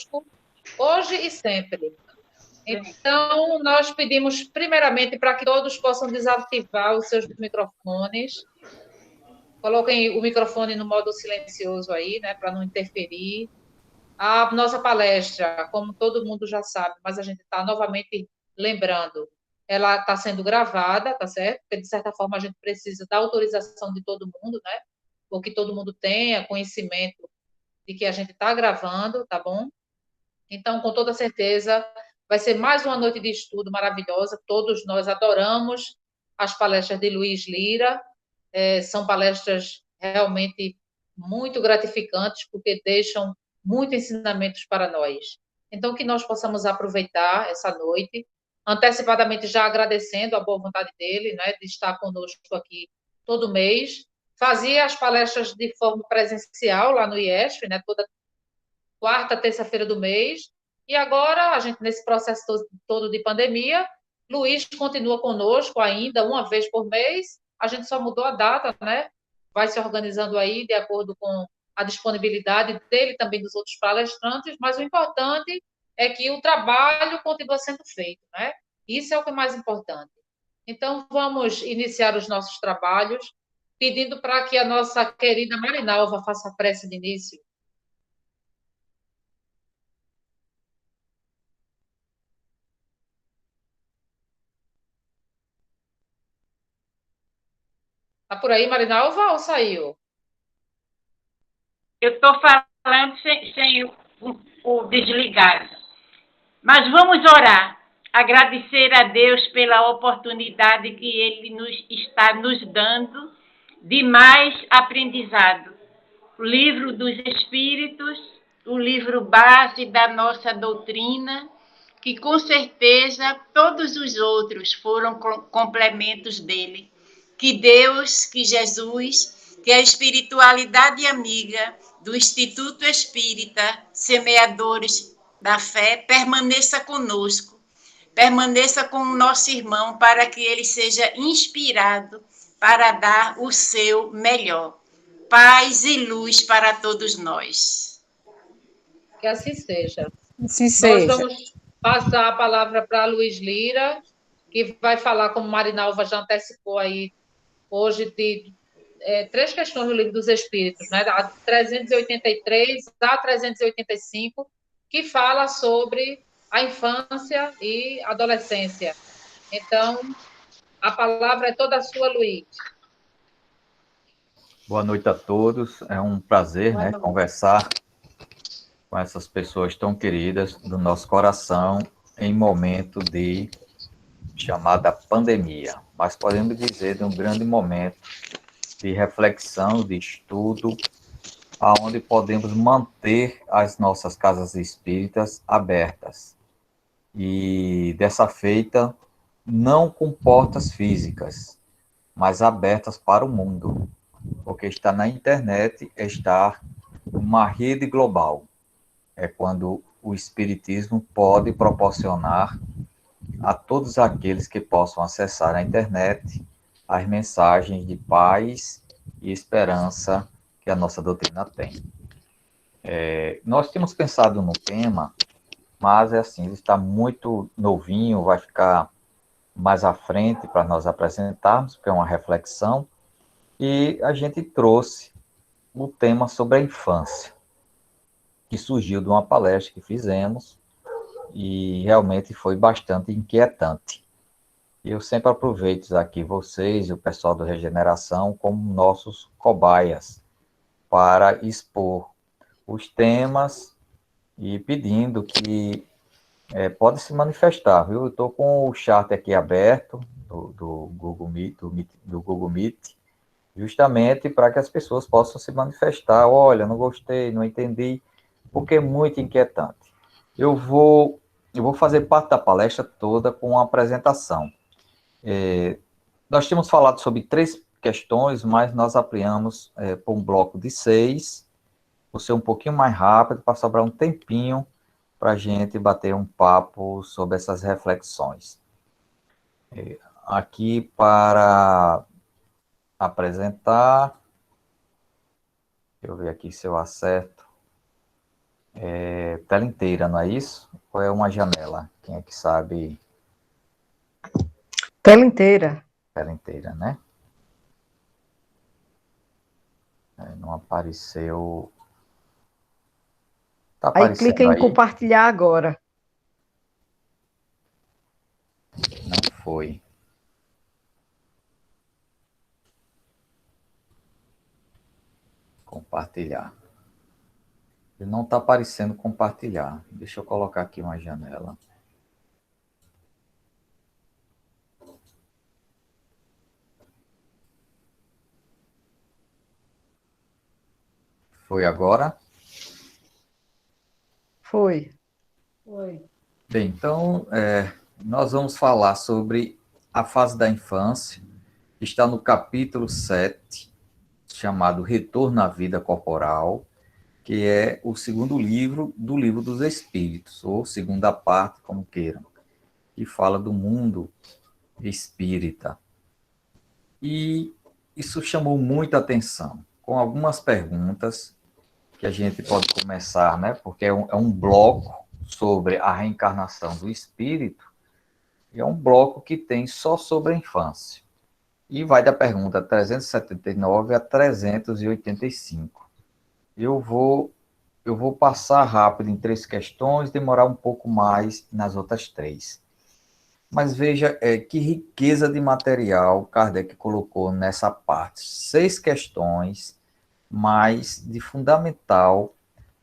conosco, hoje e sempre. Então, nós pedimos primeiramente para que todos possam desativar os seus microfones. Coloquem o microfone no modo silencioso aí, né, para não interferir. A nossa palestra, como todo mundo já sabe, mas a gente está novamente lembrando, ela está sendo gravada, tá certo? Porque, de certa forma, a gente precisa da autorização de todo mundo, né? Ou que todo mundo tenha conhecimento de que a gente está gravando, tá bom? Então, com toda certeza, vai ser mais uma noite de estudo maravilhosa. Todos nós adoramos as palestras de Luiz Lira. São palestras realmente muito gratificantes, porque deixam muitos ensinamentos para nós. Então, que nós possamos aproveitar essa noite, antecipadamente já agradecendo a boa vontade dele, né, de estar conosco aqui todo mês. Fazia as palestras de forma presencial lá no IESF, né, toda quarta, terça-feira do mês. E agora, a gente, nesse processo todo de pandemia, Luiz continua conosco ainda, uma vez por mês. A gente só mudou a data, né? Vai se organizando aí de acordo com a disponibilidade dele, também dos outros palestrantes, mas o importante é que o trabalho continua sendo feito, né? Isso é o que é mais importante. Então, vamos iniciar os nossos trabalhos, pedindo para que a nossa querida Marinalva faça a prece de início. Está por aí, Marinalva, ou saiu? Eu estou falando sem o desligado. Mas vamos orar. Agradecer a Deus pela oportunidade que Ele está nos dando de mais aprendizado. O livro dos Espíritos, o livro base da nossa doutrina, que com certeza todos os outros foram complementos dele. Que Deus, que Jesus, que a espiritualidade amiga do Instituto Espírita, Semeadores da Fé, permaneça conosco, permaneça com o nosso irmão, para que ele seja inspirado para dar o seu melhor. Paz e luz para todos nós. Que assim seja. Assim Nós seja. vamos passar a palavra para Luiz Lira, que vai falar, como Marinalva já antecipou aí, hoje, de três questões do Livro dos Espíritos, né? A 383 a 385, que fala sobre a infância e adolescência. Então, a palavra é toda sua, Luiz. Boa noite a todos. É um prazer, né, conversar com essas pessoas tão queridas do nosso coração em momento de chamada pandemia. Mas podemos dizer de um grande momento de reflexão, de estudo, aonde podemos manter as nossas casas espíritas abertas. E dessa feita, não com portas físicas, mas abertas para o mundo. Porque estar na internet é estar numa rede global. É quando o Espiritismo pode proporcionar a todos aqueles que possam acessar a internet as mensagens de paz e esperança que a nossa doutrina tem. Nós tínhamos pensado no tema, mas é assim, ele está muito novinho, vai ficar mais à frente para nós apresentarmos, porque é uma reflexão, e a gente trouxe o tema sobre a infância, que surgiu de uma palestra que fizemos e realmente foi bastante inquietante. Eu sempre aproveito aqui vocês e o pessoal do Regeneração como nossos cobaias para expor os temas e pedindo que pode se manifestar, viu? Eu estou com o chat aqui aberto do Google Meet, do Google Meet, justamente para que as pessoas possam se manifestar. Olha, não gostei, não entendi, porque é muito inquietante. Eu vou fazer parte da palestra toda com uma apresentação. Nós tínhamos falado sobre 3 questões, mas nós ampliamos para um bloco de 6, por ser um pouquinho mais rápido, para sobrar um tempinho para a gente bater um papo sobre essas reflexões. Aqui para apresentar, deixa eu ver aqui se eu acerto. É tela inteira, não é isso? Ou é uma janela? Quem é que sabe? Tela inteira. Tela inteira, né? Não apareceu. Tá Aí clica aparecendo em aí? compartilhar agora. Não foi. Compartilhar. Ele não está aparecendo compartilhar. Deixa eu colocar aqui uma janela. Foi agora? Foi. Bem, então, nós vamos falar sobre a fase da infância, que está no capítulo 7, chamado Retorno à Vida Corporal, que é o segundo livro do Livro dos Espíritos, ou segunda parte, como queiram, que fala do mundo espírita. E isso chamou muita atenção, com algumas perguntas que a gente pode começar, né? Porque é um bloco sobre a reencarnação do espírito, e é um bloco que tem só sobre a infância. E vai da pergunta 379 a 385. Eu vou passar rápido em 3 questões, demorar um pouco mais nas outras 3. Mas veja que riqueza de material Kardec colocou nessa parte. 6 questões, mas de fundamental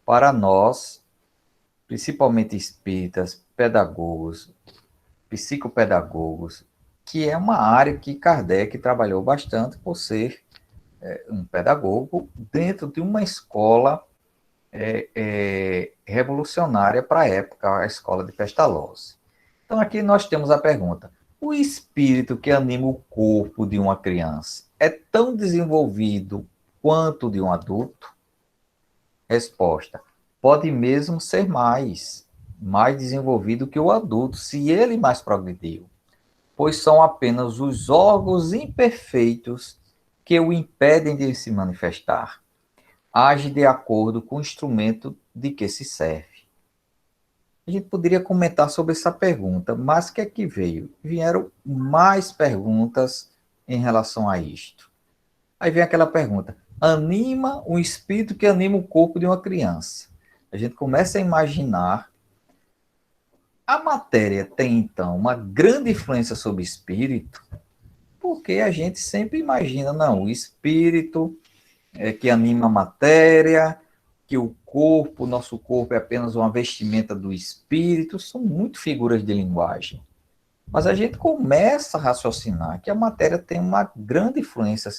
para nós, principalmente espíritas, pedagogos, psicopedagogos, que é uma área que Kardec trabalhou bastante por ser um pedagogo dentro de uma escola revolucionária para a época, a escola de Pestalozzi. Então aqui nós temos a pergunta: o espírito que anima o corpo de uma criança é tão desenvolvido quanto de um adulto? Resposta: pode mesmo ser mais desenvolvido que o adulto, se ele mais progrediu, pois são apenas os órgãos imperfeitos que o impedem de se manifestar. Age de acordo com o instrumento de que se serve. A gente poderia comentar sobre essa pergunta, mas o que é que veio? Vieram mais perguntas em relação a isto. Aí vem aquela pergunta: anima um espírito que anima o corpo de uma criança. A gente começa a imaginar. A matéria tem, então, uma grande influência sobre o espírito, porque a gente sempre imagina, não, o espírito é que anima a matéria, que o corpo, nosso corpo é apenas uma vestimenta do espírito, são muito figuras de linguagem. Mas a gente começa a raciocinar que a matéria tem uma grande influência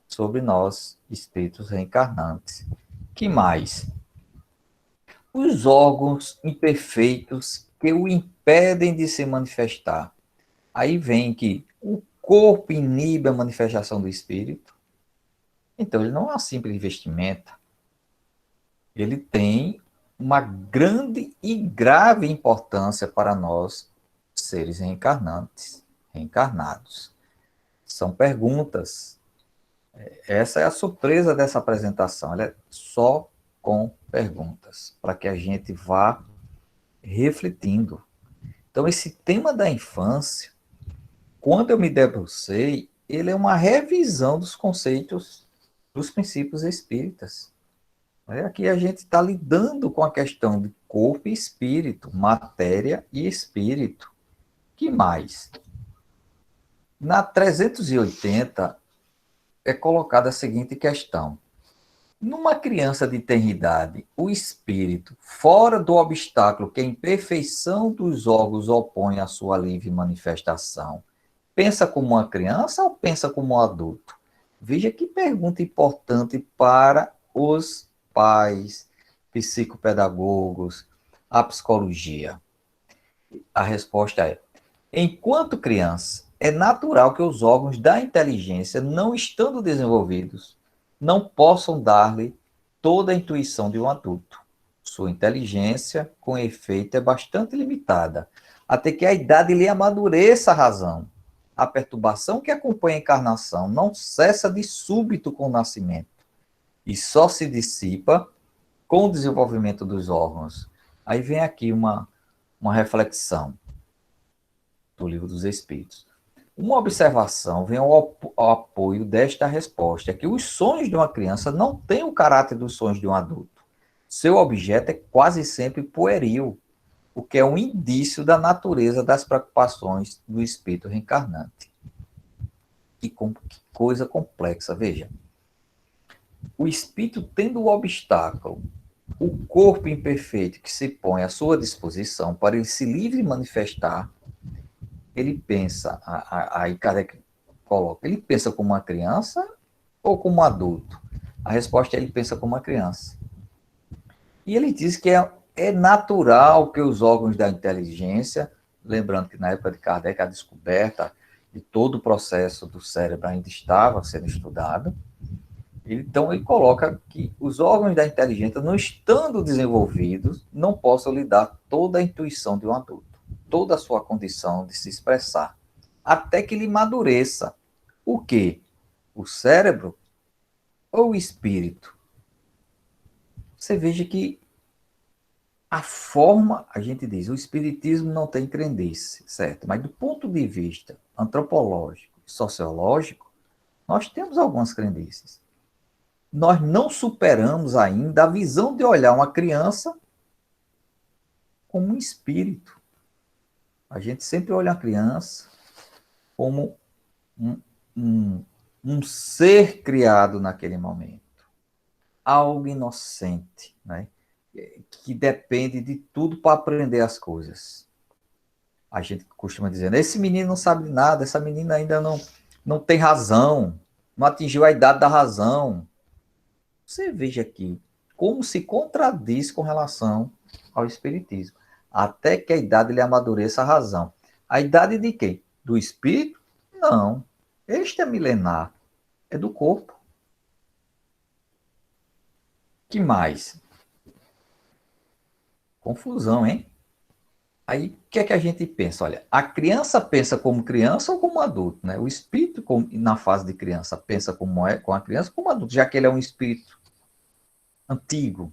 sobre nós, espíritos reencarnantes. Que mais? Os órgãos imperfeitos que o impedem de se manifestar. Aí vem que o corpo inibe a manifestação do espírito. Então, ele não é uma simples vestimenta. Ele tem uma grande e grave importância para nós, seres reencarnados. São perguntas. Essa é a surpresa dessa apresentação. Ela é só com perguntas, para que a gente vá refletindo. Então, esse tema da infância, quando eu me debrucei, ele é uma revisão dos conceitos dos princípios espíritas. Aqui a gente está lidando com a questão de corpo e espírito, matéria e espírito. Que mais? Na 380 é colocada a seguinte questão: numa criança de tenridade, o espírito, fora do obstáculo que a imperfeição dos órgãos opõe à sua livre manifestação, pensa como uma criança ou pensa como um adulto? Veja que pergunta importante para os pais, psicopedagogos, a psicologia. A resposta é: enquanto criança, é natural que os órgãos da inteligência, não estando desenvolvidos, não possam dar-lhe toda a intuição de um adulto. Sua inteligência, com efeito, é bastante limitada, até que a idade lhe amadureça a razão. A perturbação que acompanha a encarnação não cessa de súbito com o nascimento, e só se dissipa com o desenvolvimento dos órgãos. Aí vem aqui uma reflexão do Livro dos Espíritos. Uma observação vem ao apoio desta resposta, é que os sonhos de uma criança não têm o caráter dos sonhos de um adulto. Seu objeto é quase sempre pueril, o que é um indício da natureza das preocupações do espírito reencarnante. Que coisa complexa, veja. O espírito tendo o obstáculo, o corpo imperfeito que se põe à sua disposição para ele se livre manifestar, ele pensa, aí Kardec coloca, ele pensa como uma criança ou como um adulto? A resposta é ele pensa como uma criança. E ele diz que é natural que os órgãos da inteligência, lembrando que na época de Kardec a descoberta de todo o processo do cérebro ainda estava sendo estudado, então ele coloca que os órgãos da inteligência, não estando desenvolvidos, não possam lhe dar toda a intuição de um adulto, toda a sua condição de se expressar, até que ele madureça. O quê? O cérebro ou o espírito? Você veja que a forma, a gente diz, o espiritismo não tem crendice, certo? Mas do ponto de vista antropológico e sociológico, nós temos algumas crendices. Nós não superamos ainda a visão de olhar uma criança como um espírito. A gente sempre olha a criança como um ser criado naquele momento. Algo inocente, né? Que depende de tudo para aprender as coisas. A gente costuma dizer, esse menino não sabe nada, essa menina ainda não tem razão, não atingiu a idade da razão. Você veja aqui como se contradiz com relação ao espiritismo. Até que a idade lhe amadureça a razão. A idade de quem? Do espírito? Não. Este é milenar. É do corpo. Que mais? Confusão, hein? Aí, o que é que a gente pensa? Olha, a criança pensa como criança ou como adulto, né? O espírito, na fase de criança, pensa como é com a criança como adulto, já que ele é um espírito antigo,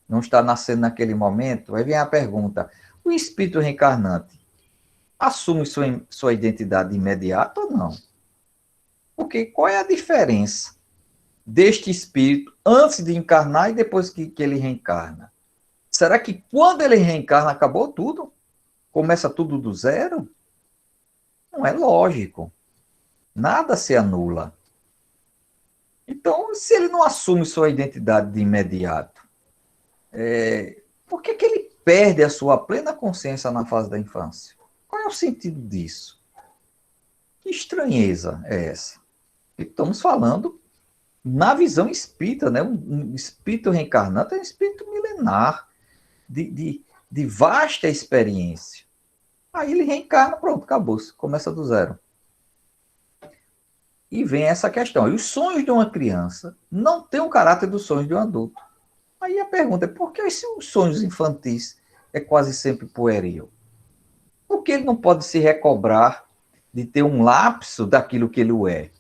não está nascendo naquele momento. Aí vem a pergunta, o espírito reencarnante assume sua identidade imediata ou não? Porque qual é a diferença deste espírito antes de encarnar e depois que ele reencarna? Será que quando ele reencarna acabou tudo? Começa tudo do zero? Não é lógico. Nada se anula. Então, se ele não assume sua identidade de imediato, por que ele perde a sua plena consciência na fase da infância? Qual é o sentido disso? Que estranheza é essa? Estamos falando na visão espírita, né? Um espírito reencarnante é um espírito milenar, de vasta experiência. Aí ele reencarna, pronto, acabou-se, começa do zero. E vem essa questão. E os sonhos de uma criança não têm o caráter dos sonhos de um adulto. Aí a pergunta é, por que os sonhos infantis é quase sempre pueril? Por que ele não pode se recobrar de ter um lapso daquilo que ele é?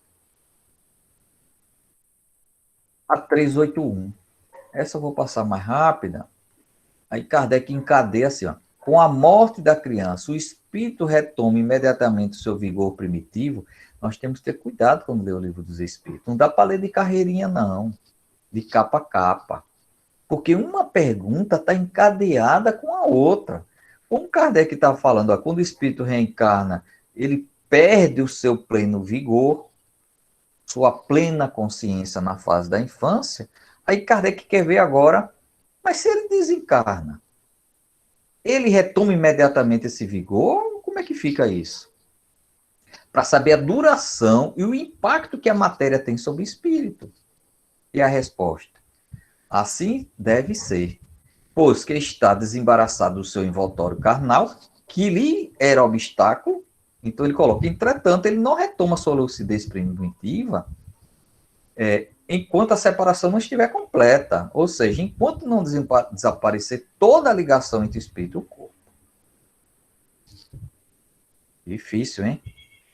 A 381. Essa eu vou passar mais rápida. Aí Kardec encadeia assim, ó. Com a morte da criança, o espírito retoma imediatamente o seu vigor primitivo. Nós temos que ter cuidado quando lê o Livro dos Espíritos. Não dá para ler de carreirinha, não. De capa a capa. Porque uma pergunta está encadeada com a outra. Como Kardec está falando, ó, quando o espírito reencarna, ele perde o seu pleno vigor, sua plena consciência na fase da infância. Aí Kardec quer ver agora, mas se ele desencarna, ele retoma imediatamente esse vigor? Como é que fica isso? Para saber a duração e o impacto que a matéria tem sobre o espírito. E a resposta: assim deve ser, pois que está desembaraçado do seu envoltório carnal, que lhe era obstáculo. Então ele coloca, entretanto, ele não retoma sua lucidez primitiva enquanto a separação não estiver completa. Ou seja, enquanto não desaparecer toda a ligação entre o espírito e o corpo. Difícil, hein?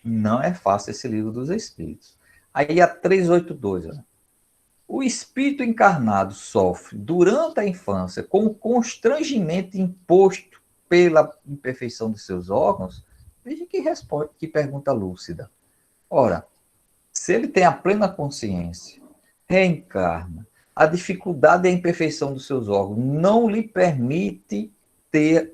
Não é fácil esse Livro dos Espíritos. Aí a 382, ó. O espírito encarnado sofre durante a infância com o constrangimento imposto pela imperfeição de seus órgãos. Veja que resposta, que pergunta lúcida. Ora, se ele tem a plena consciência, reencarna, a dificuldade e a imperfeição dos seus órgãos não lhe permite ter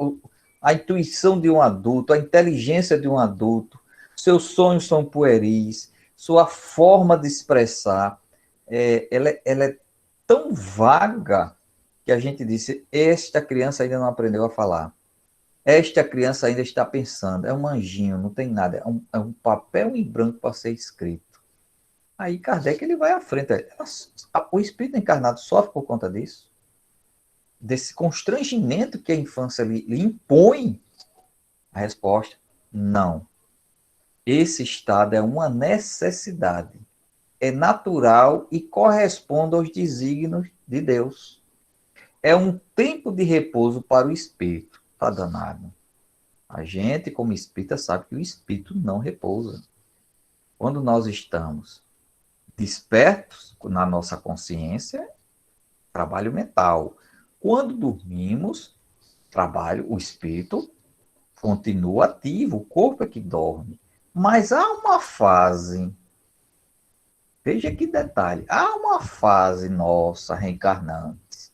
a intuição de um adulto, a inteligência de um adulto, seus sonhos são pueris, sua forma de expressar, ela é tão vaga que a gente disse, esta criança ainda não aprendeu a falar. Esta criança ainda está pensando, é um anjinho, não tem nada, é um papel em branco para ser escrito. Aí Kardec ele vai à frente. O espírito encarnado sofre por conta disso, desse constrangimento que a infância lhe impõe. A resposta, não. Esse estado é uma necessidade, é natural e corresponde aos desígnios de Deus. É um tempo de repouso para o espírito. Tá danado. A gente, como espírita, sabe que o espírito não repousa. Quando nós estamos despertos na nossa consciência, trabalho mental. Quando dormimos, o espírito continua ativo, o corpo é que dorme. Mas há uma fase, veja que detalhe, há uma fase nossa reencarnante,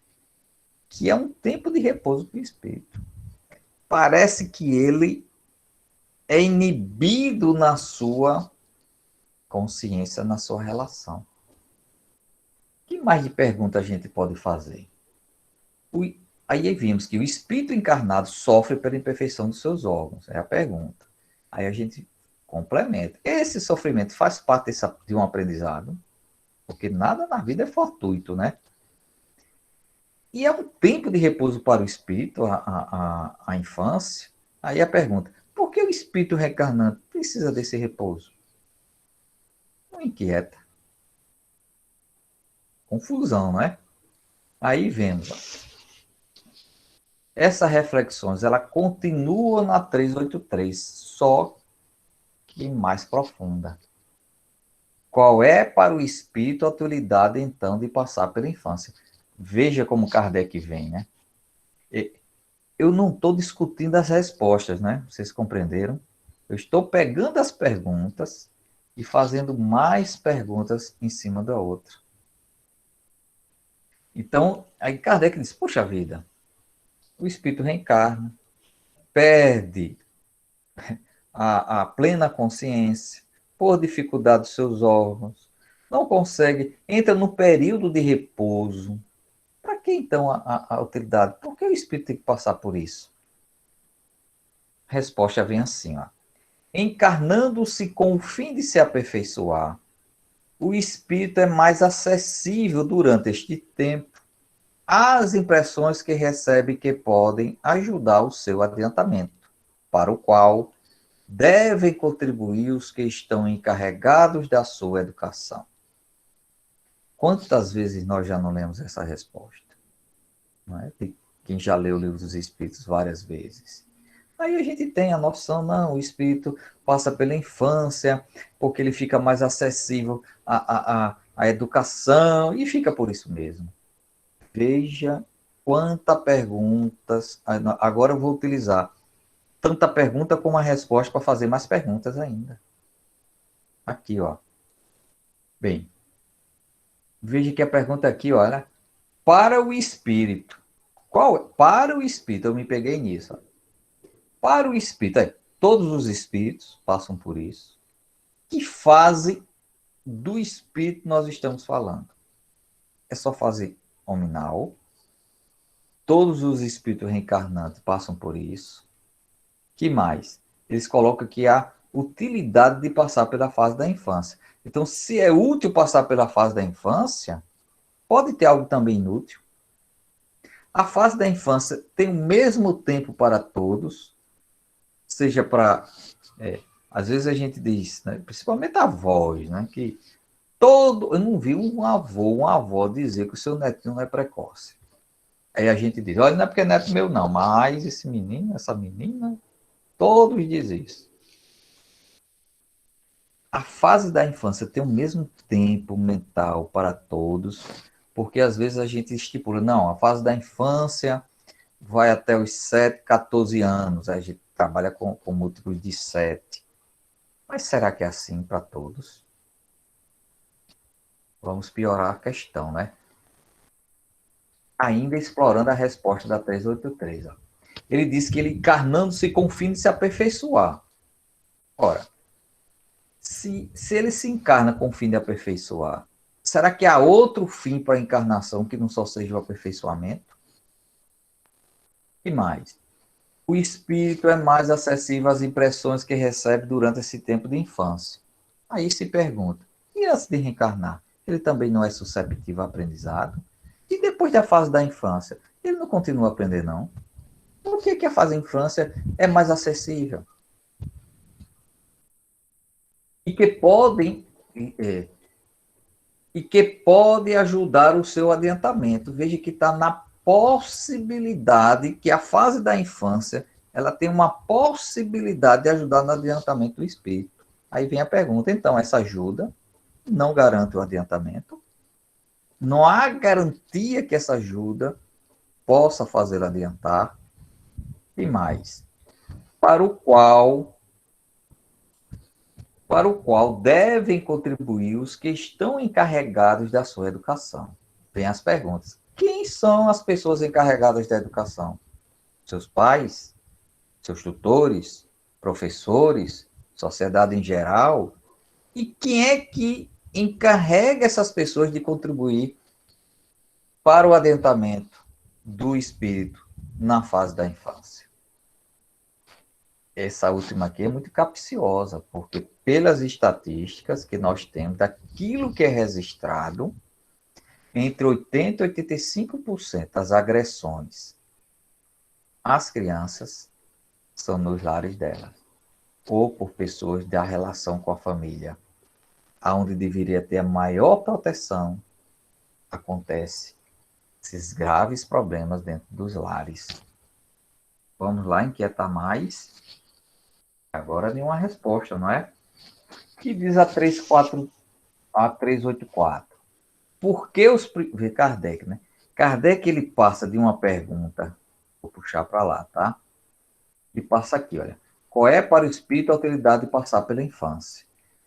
que é um tempo de repouso para o espírito. Parece que ele é inibido na sua consciência, na sua relação. Que mais de pergunta a gente pode fazer? Aí vimos que o espírito encarnado sofre pela imperfeição dos seus órgãos. É a pergunta. Aí a gente complementa. Esse sofrimento faz parte de um aprendizado? Porque nada na vida é fortuito, né? E é um tempo de repouso para o espírito, a infância. Aí a pergunta, por que o espírito reencarnante precisa desse repouso? Não inquieta. Confusão, não é? Aí vemos. Essas reflexões, ela continua na 383, só que mais profunda. Qual é para o espírito a utilidade, então, de passar pela infância? Veja como Kardec vem, né? Eu não estou discutindo as respostas, né? Vocês compreenderam? Eu estou pegando as perguntas e fazendo mais perguntas em cima da outra. Então, aí Kardec diz, poxa vida, o espírito reencarna, perde a plena consciência, por dificuldade dos seus órgãos, não consegue, entra no período de repouso. Para que então a utilidade? Por que o espírito tem que passar por isso? A resposta vem assim, ó. Encarnando-se com o fim de se aperfeiçoar, o espírito é mais acessível durante este tempo às impressões que recebe que podem ajudar o seu adiantamento, para o qual devem contribuir os que estão encarregados da sua educação. Quantas vezes nós já não lemos essa resposta? Não é? Quem já leu o Livro dos Espíritos várias vezes. Aí a gente tem a noção, não, o espírito passa pela infância, porque ele fica mais acessível à educação, e fica por isso mesmo. Veja quantas perguntas, agora eu vou utilizar tanta pergunta como a resposta para fazer mais perguntas ainda. Aqui, ó. Bem, veja que a pergunta aqui, olha, para o espírito. Para o espírito, eu me peguei nisso. Ó. Para o espírito, todos os espíritos passam por isso. Que fase do espírito nós estamos falando? É só fase nominal. Todos os espíritos reencarnantes passam por isso. Que mais? Eles colocam que há utilidade de passar pela fase da infância. Então, se é útil passar pela fase da infância, pode ter algo também inútil. A fase da infância tem o mesmo tempo para todos, seja para... às vezes a gente diz, né, principalmente avós, né, que eu não vi um avô, uma avó dizer que o seu netinho não é precoce. Aí a gente diz, olha, não é porque é neto meu não, mas esse menino, essa menina, todos dizem isso. A fase da infância tem o mesmo tempo mental para todos, porque às vezes a gente estipula, não, a fase da infância vai até os 7, 14 anos, a gente trabalha com múltiplos de 7. Mas será que é assim para todos? Vamos piorar a questão, né? Ainda explorando a resposta da 383. Ó. Ele diz que ele encarnando-se com o fim de se aperfeiçoar. Ora, se ele se encarna com o fim de aperfeiçoar, será que há outro fim para a encarnação que não só seja o aperfeiçoamento? E mais? O espírito é mais acessível às impressões que recebe durante esse tempo de infância. Aí se pergunta, e antes de reencarnar, ele também não é susceptível ao aprendizado? E depois da fase da infância, ele não continua a aprender, não? Por que a fase da infância é mais acessível? E que podem e que pode ajudar o seu adiantamento. Veja que está na possibilidade que a fase da infância ela tem uma possibilidade de ajudar no adiantamento do espírito. Aí vem a pergunta, então, essa ajuda não garante o adiantamento? Não há garantia que essa ajuda possa fazer adiantar? E mais, para o qual devem contribuir os que estão encarregados da sua educação. Vem as perguntas. Quem são as pessoas encarregadas da educação? Seus pais? Seus tutores? Professores? Sociedade em geral? E quem é que encarrega essas pessoas de contribuir para o adiantamento do espírito na fase da infância? Essa última aqui é muito capciosa, porque pelas estatísticas que nós temos, daquilo que é registrado, entre 80% e 85% das agressões às crianças são nos lares delas, ou por pessoas da relação com a família, onde deveria ter a maior proteção, acontece esses graves problemas dentro dos lares. Vamos lá, inquietar mais. Agora nenhuma resposta, não é? Que diz a 384. Por que os... Vê Kardec, né? Kardec, ele passa de uma pergunta, vou puxar para lá, tá? E passa aqui, olha. Qual é para o espírito a utilidade de passar pela infância?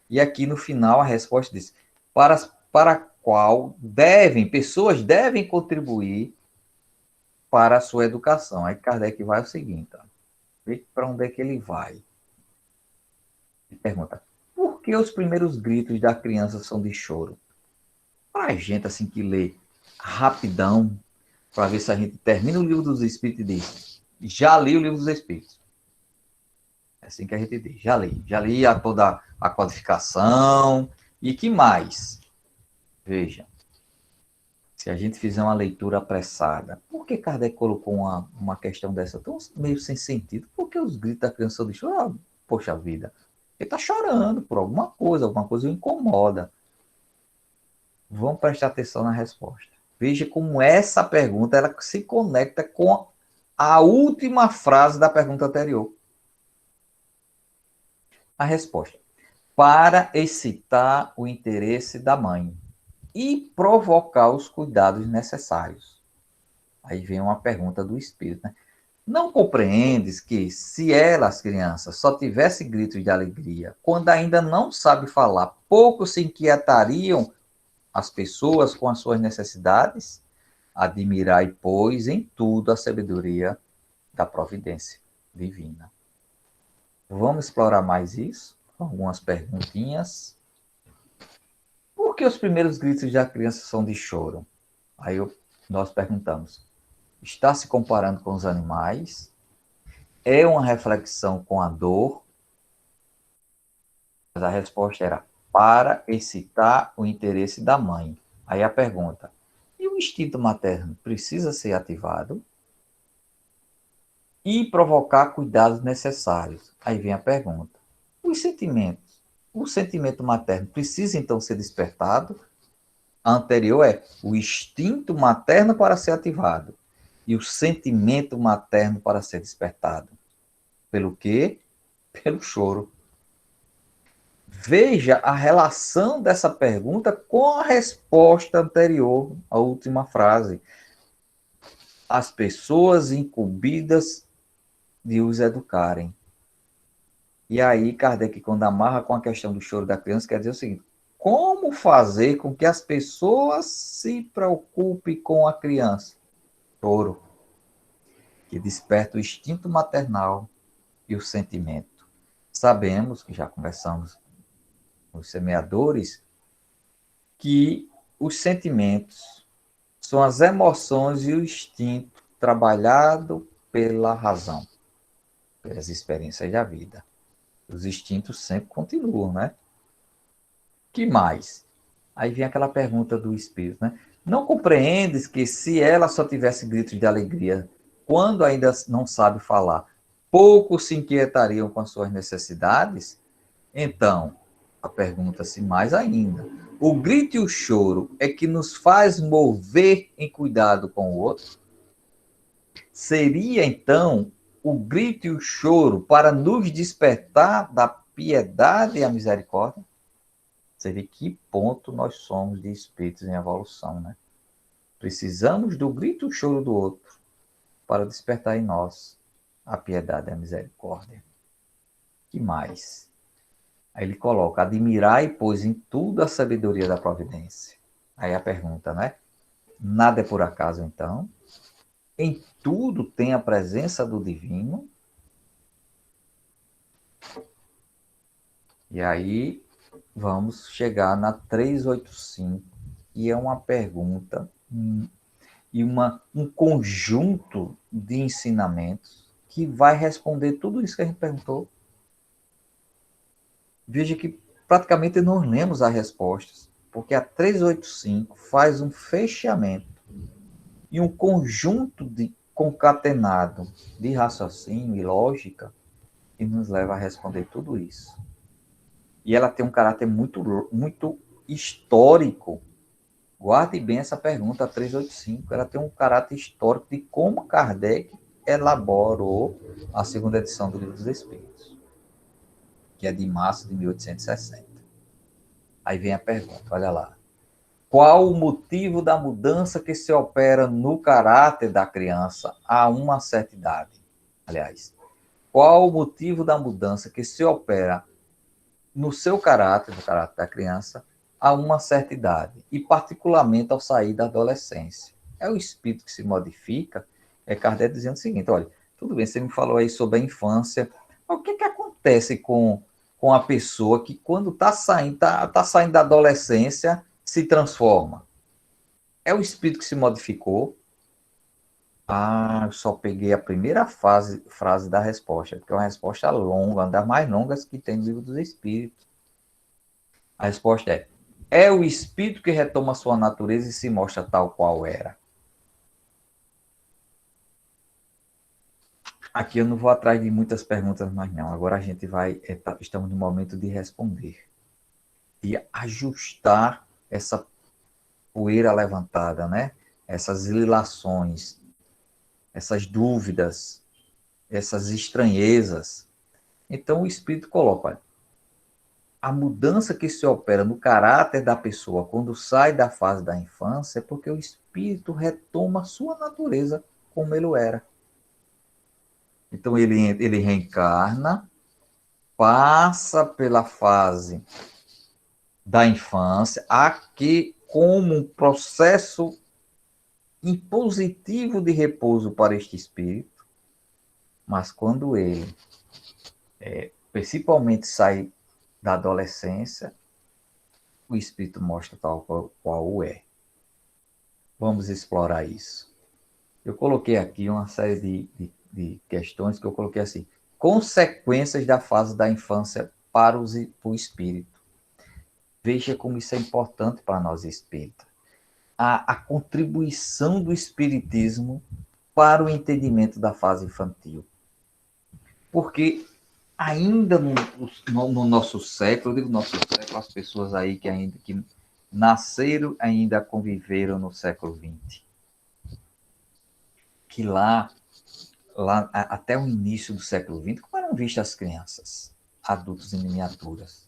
E aqui no final a resposta diz, para qual pessoas devem contribuir para a sua educação. Aí Kardec vai o seguinte, ó. Vê para onde é que ele vai. Ele pergunta, por que os primeiros gritos da criança são de choro? Para a gente assim que lê rapidão, para ver se a gente termina o livro dos Espíritos e diz, já li o livro dos Espíritos. É assim que a gente diz, já li toda a codificação, e que mais? Veja, se a gente fizer uma leitura apressada, por que Kardec colocou uma questão dessa tão meio sem sentido? Por que os gritos da criança são de choro? Ah, poxa vida, ele está chorando por alguma coisa o incomoda. Vamos prestar atenção na resposta. Veja como essa pergunta ela se conecta com a última frase da pergunta anterior. A resposta. Para excitar o interesse da mãe e provocar os cuidados necessários. Aí vem uma pergunta do espírito, né? Não compreendes que, se elas, crianças, só tivessem gritos de alegria, quando ainda não sabe falar, pouco se inquietariam as pessoas com as suas necessidades? Admirai, pois, em tudo a sabedoria da providência divina. Vamos explorar mais isso? Algumas perguntinhas. Por que os primeiros gritos da criança são de choro? Aí nós perguntamos, está se comparando com os animais? É uma reflexão com a dor? Mas a resposta era para excitar o interesse da mãe. Aí a pergunta, e o instinto materno precisa ser ativado? E provocar cuidados necessários. Aí vem a pergunta, os sentimentos, o sentimento materno precisa então ser despertado? A anterior é o instinto materno para ser ativado e o sentimento materno para ser despertado. Pelo quê? Pelo choro. Veja a relação dessa pergunta com a resposta anterior, a última frase. As pessoas incumbidas de os educarem. E aí, Kardec, quando amarra com a questão do choro da criança, quer dizer o seguinte: como fazer com que as pessoas se preocupem com a criança? Choro, que desperta o instinto maternal e o sentimento. Sabemos, que já conversamos com os semeadores, que os sentimentos são as emoções e o instinto trabalhado pela razão, pelas experiências da vida. Os instintos sempre continuam, né? Que mais? Aí vem aquela pergunta do espírito, né? Não compreendes que se ela só tivesse gritos de alegria, quando ainda não sabe falar, poucos se inquietariam com as suas necessidades? Então, a pergunta-se mais ainda. O grito e o choro é que nos faz mover em cuidado com o outro? Seria, então, o grito e o choro para nos despertar da piedade e a misericórdia? Você vê que ponto nós somos de espíritos em evolução, né? Precisamos do grito e o choro do outro para despertar em nós a piedade e a misericórdia. Que mais? Aí ele coloca: admirai, pois, em tudo a sabedoria da providência. Aí a pergunta, né? Nada é por acaso, então? Em tudo tem a presença do divino? E aí vamos chegar na 385, que é uma pergunta e um conjunto de ensinamentos que vai responder tudo isso que a gente perguntou. Veja que praticamente nós lemos as respostas, porque a 385 faz um fechamento e um conjunto de concatenado de raciocínio e lógica que nos leva a responder tudo isso. E ela tem um caráter muito histórico. Guarde bem essa pergunta, a 385. Ela tem um caráter histórico de como Kardec elaborou a segunda edição do Livro dos Espíritos, que é de março de 1860. Aí vem a pergunta, olha lá. Qual o motivo da mudança que se opera no caráter da criança a uma certa idade? Aliás, qual o motivo da mudança que se opera no seu caráter, no caráter da criança, a uma certa idade, e particularmente ao sair da adolescência? É o espírito que se modifica? É Kardec dizendo o seguinte: olha, tudo bem, você me falou aí sobre a infância, mas o que acontece com a pessoa que, quando está saindo da adolescência, se transforma? É o espírito que se modificou? Ah, eu só peguei a primeira frase da resposta, porque é uma resposta longa, uma das mais longas que tem no Livro dos Espíritos. A resposta é o espírito que retoma sua natureza e se mostra tal qual era. Aqui eu não vou atrás de muitas perguntas mais não, agora a gente estamos no momento de responder, de ajustar essa poeira levantada, né? Essas ilações, essas dúvidas, essas estranhezas. Então o espírito coloca: olha, a mudança que se opera no caráter da pessoa quando sai da fase da infância é porque o espírito retoma a sua natureza como ele era. Então ele reencarna, passa pela fase da infância, aqui como um processo impositivo de repouso para este espírito, mas quando ele principalmente sai da adolescência, o espírito mostra tal qual é. Vamos explorar isso. Eu coloquei aqui uma série de questões que eu coloquei assim: consequências da fase da infância para o espírito. Veja como isso é importante para nós espíritas. A contribuição do espiritismo para o entendimento da fase infantil. Porque ainda no nosso século, eu digo nosso século, as pessoas aí que nasceram, ainda conviveram no século XX. Que lá até o início do século XX, como eram vistas as crianças, adultos em miniaturas?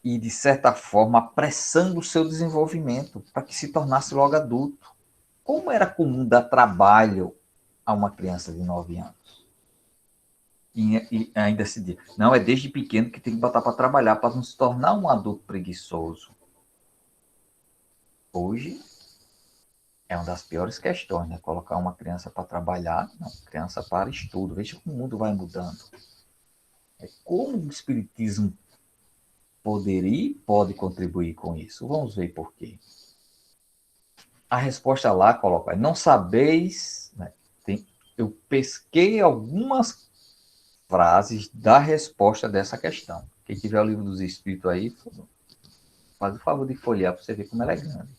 e, de certa forma, apressando o seu desenvolvimento para que se tornasse logo adulto. Como era comum dar trabalho a uma criança de 9 anos? E ainda se diz, não, é desde pequeno que tem que botar para trabalhar para não se tornar um adulto preguiçoso. Hoje é uma das piores questões, né? Colocar uma criança para trabalhar, não, criança para estudo. Veja como o mundo vai mudando. Como o Espiritismo poderia e pode contribuir com isso? Vamos ver por quê. A resposta lá coloca, não sabeis, né? Eu pesquei algumas frases da resposta dessa questão. Quem tiver o livro dos Espíritos aí, faz o favor de folhear para você ver como ela é grande.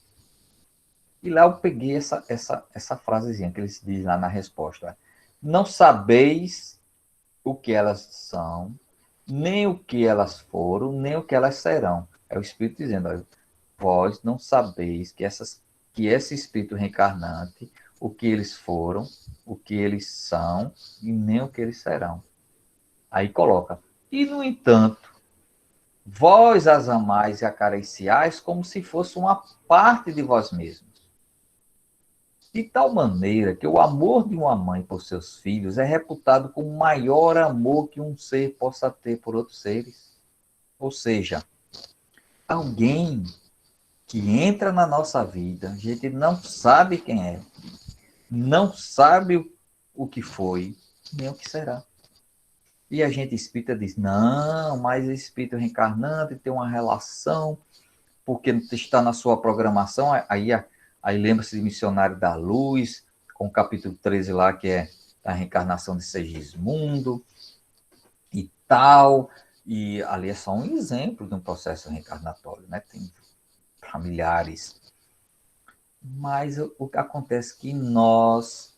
E lá eu peguei essa frasezinha que eles dizem lá na resposta. Não sabeis o que elas são, nem o que elas foram, nem o que elas serão. É o Espírito dizendo, olha, vós não sabeis que esse Espírito reencarnante, o que eles foram, o que eles são, e nem o que eles serão. Aí coloca, e no entanto, vós as amais e acariciais como se fosse uma parte de vós mesmos. De tal maneira que o amor de uma mãe por seus filhos é reputado como o maior amor que um ser possa ter por outros seres. Ou seja, alguém que entra na nossa vida, a gente não sabe quem é, não sabe o que foi, nem o que será. E a gente espírita diz, não, mas esse espírito reencarnante tem uma relação, porque está na sua programação, aí lembra-se de Missionário da Luz, com o capítulo 13 lá, que é a reencarnação de Segismundo e tal, e ali é só um exemplo de um processo reencarnatório, né? Tem familiares. Mas o que acontece é que nós,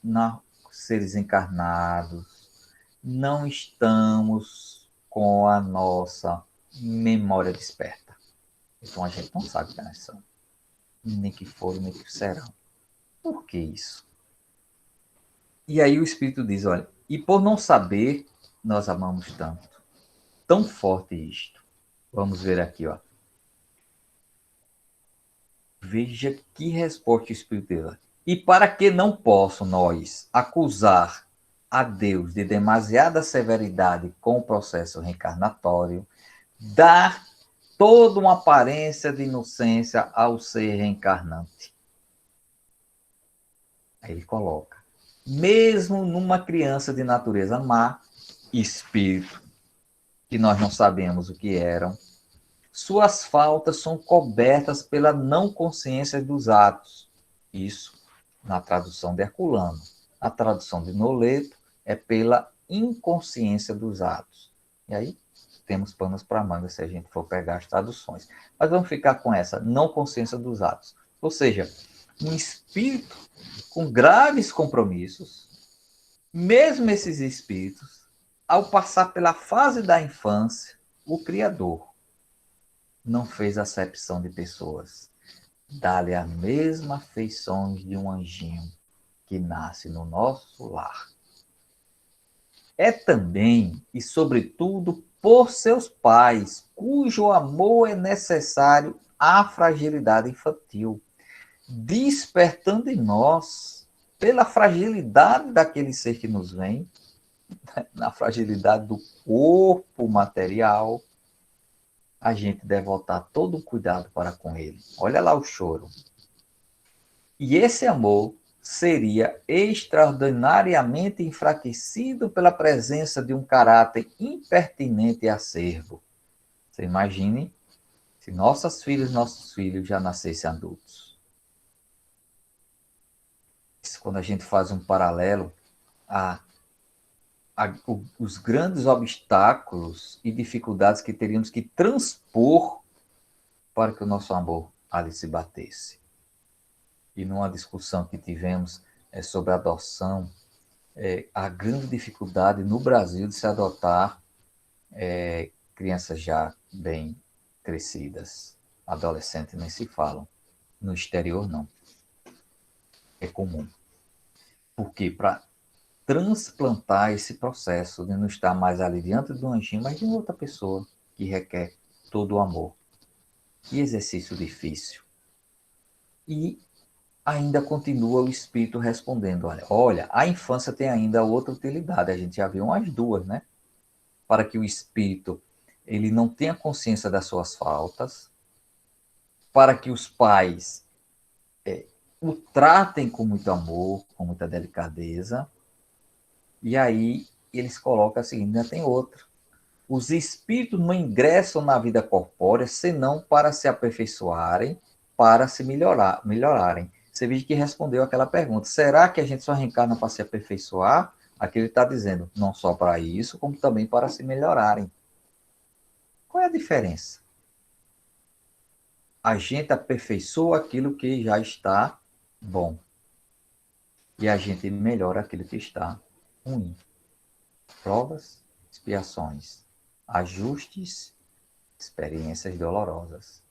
seres encarnados, não estamos com a nossa memória desperta. Então a gente não sabe quem nós somos, nem que foram, nem que serão. Por que isso? E aí o Espírito diz, olha, e por não saber, nós amamos tanto. Tão forte isto. Vamos ver aqui, ó. Veja que resposta o Espírito deu. E para que não possam nós acusar a Deus de demasiada severidade com o processo reencarnatório, dar toda uma aparência de inocência ao ser reencarnante. Aí ele coloca, mesmo numa criança de natureza má, espírito, que nós não sabemos o que eram, suas faltas são cobertas pela não consciência dos atos. Isso na tradução de Herculano. A tradução de Noleto é pela inconsciência dos atos. E aí temos panos para manga se a gente for pegar as traduções. Mas vamos ficar com essa não consciência dos atos. Ou seja, um espírito com graves compromissos, mesmo esses espíritos, ao passar pela fase da infância, o Criador não fez acepção de pessoas. Dá-lhe a mesma feições de um anjinho que nasce no nosso lar. É também, e sobretudo, por seus pais, cujo amor é necessário à fragilidade infantil, despertando em nós, pela fragilidade daquele ser que nos vem, na fragilidade do corpo material, a gente deve voltar todo o cuidado para com ele. Olha lá o choro. E esse amor seria extraordinariamente enfraquecido pela presença de um caráter impertinente e acerbo. Você imagine se nossos filhos já nascessem adultos. Isso, quando a gente faz um paralelo os grandes obstáculos e dificuldades que teríamos que transpor para que o nosso amor ali se batesse. E numa discussão que tivemos sobre a adoção, a grande dificuldade no Brasil de se adotar crianças já bem crescidas, adolescentes nem se falam. No exterior, não. É comum. Porque para transplantar esse processo de não estar mais ali diante de um anjinho, mas de outra pessoa que requer todo o amor Que exercício difícil. E ainda continua o espírito respondendo, olha, a infância tem ainda outra utilidade, a gente já viu umas duas, né? Para que o espírito ele não tenha consciência das suas faltas, para que os pais o tratem com muito amor, com muita delicadeza, e aí eles colocam a seguinte, ainda tem outra. Os espíritos não ingressam na vida corpórea senão para se aperfeiçoarem, para se melhorarem. Você viu que respondeu aquela pergunta, será que a gente só reencarna para se aperfeiçoar? Aqui ele está dizendo, não só para isso, como também para se melhorarem. Qual é a diferença? A gente aperfeiçoa aquilo que já está bom. E a gente melhora aquilo que está ruim. Provas, expiações, ajustes, experiências dolorosas.